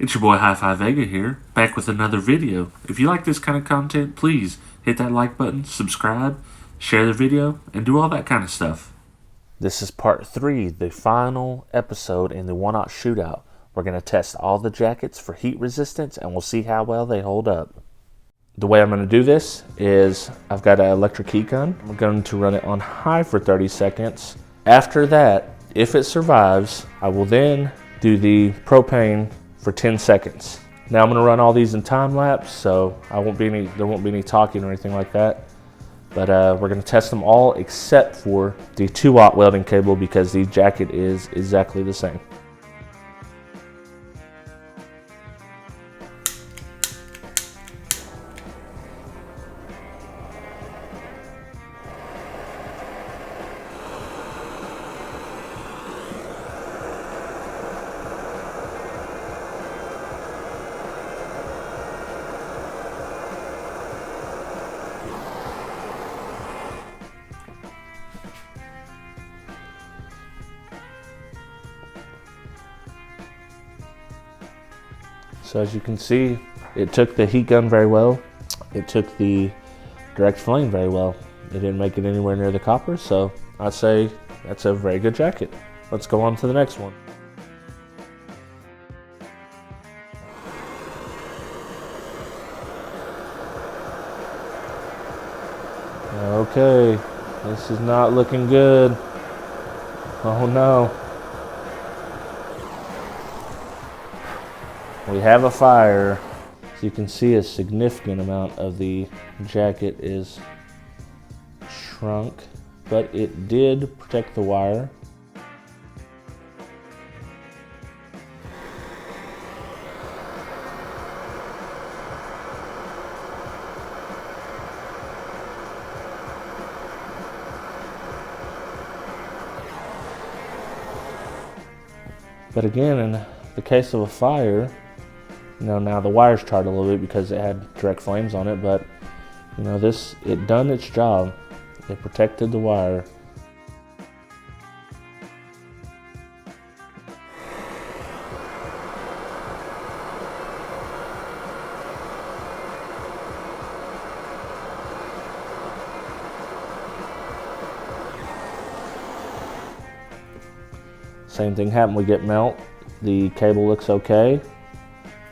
It's your boy Hi-Fi Vega here, back with another video. If you like this kind of content, please hit that like button, subscribe, share the video, and do all that kind of stuff. This is part 3, the final episode in the 1/0 shootout. We're going to test all the jackets for heat resistance, and we'll see how well they hold up. The way I'm going to do this is I've got an electric heat gun. I'm going to run it on high for 30 seconds. After that, if it survives, I will then do the propane for 10 seconds. Now I'm going to run all these in time lapse, so there won't be any talking or anything like that. But we're going to test them all except for the 2-aught welding cable because the jacket is exactly the same. So as you can see, it took the heat gun very well. It took the direct flame very well. It didn't make it anywhere near the copper, so I'd say that's a very good jacket. Let's go on to the next one. Okay, this is not looking good. Oh no. We have a fire. As you can see, a significant amount of the jacket is shrunk, but it did protect the wire. But again, in the case of a fire, now the wire's charred a little bit because it had direct flames on it, but it done its job. It protected the wire. Same thing happened, we get melt. The cable looks okay,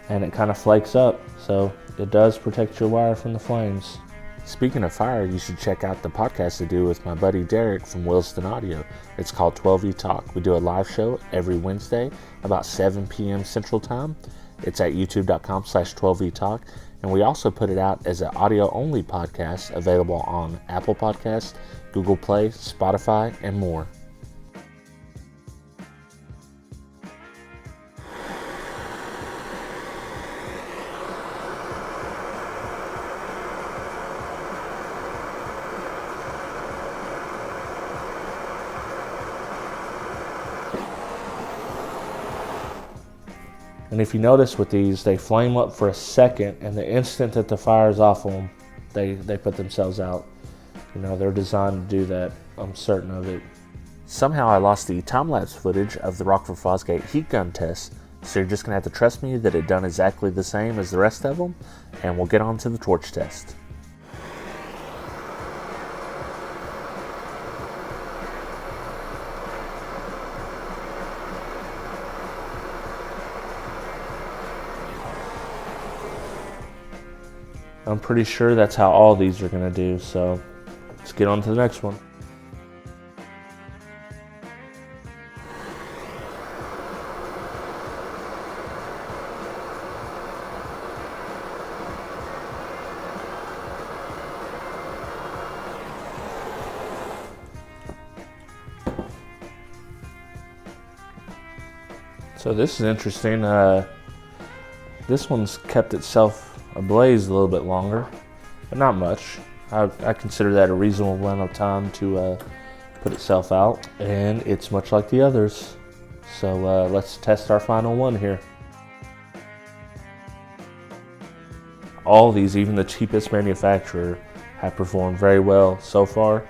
and it kind of flakes up, so it does protect your wire from the flames. Speaking of fire, you should check out the podcast I do with my buddy Derek from Wilson Audio. It's called 12V Talk. We do a live show every Wednesday about 7 p.m. Central Time. It's at youtube.com/12V Talk, and we also put it out as an audio-only podcast available on Apple Podcasts, Google Play, Spotify, and more. And if you notice with these, they flame up for a second, and the instant that the fire is off them, they put themselves out. They're designed to do that. I'm certain of it. Somehow I lost the time-lapse footage of the Rockford Fosgate heat gun test, so you're just going to have to trust me that it done exactly the same as the rest of them, and we'll get on to the torch test. I'm pretty sure that's how all these are going to do, so let's get on to the next one. So this is interesting. This one's kept itself ablaze a little bit longer, but not much. I consider that a reasonable amount of time to put itself out, and it's much like the others. So let's test our final one here. All these, even the cheapest manufacturer, have performed very well so far,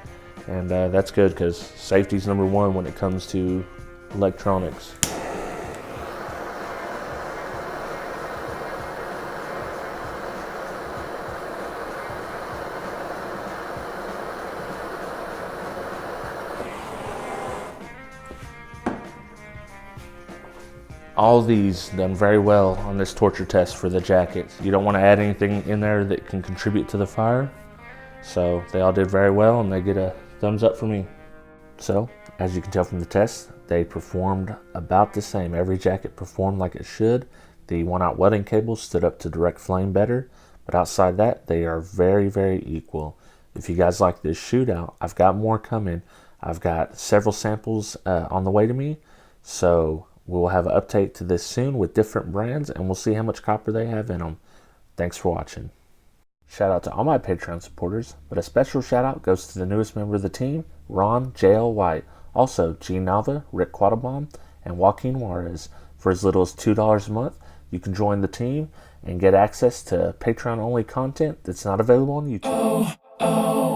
and that's good because safety's number one when it comes to electronics. All these done very well on this torture test for the jackets. You don't want to add anything in there that can contribute to the fire. So they all did very well, and they get a thumbs up from me. So, as you can tell from the test, they performed about the same. Every jacket performed like it should. The 1/0 welding cable stood up to direct flame better, but outside that, they are very, very equal. If you guys like this shootout, I've got more coming. I've got several samples on the way to me, so we'll have an update to this soon with different brands, and we'll see how much copper they have in them. Thanks for watching. Shout out to all my Patreon supporters, but a special shout out goes to the newest member of the team, Ron J.L. White. Also, G. Nava, Rick Quattlebaum, and Joaquin Juarez. For as little as $2 a month, you can join the team and get access to Patreon-only content that's not available on YouTube.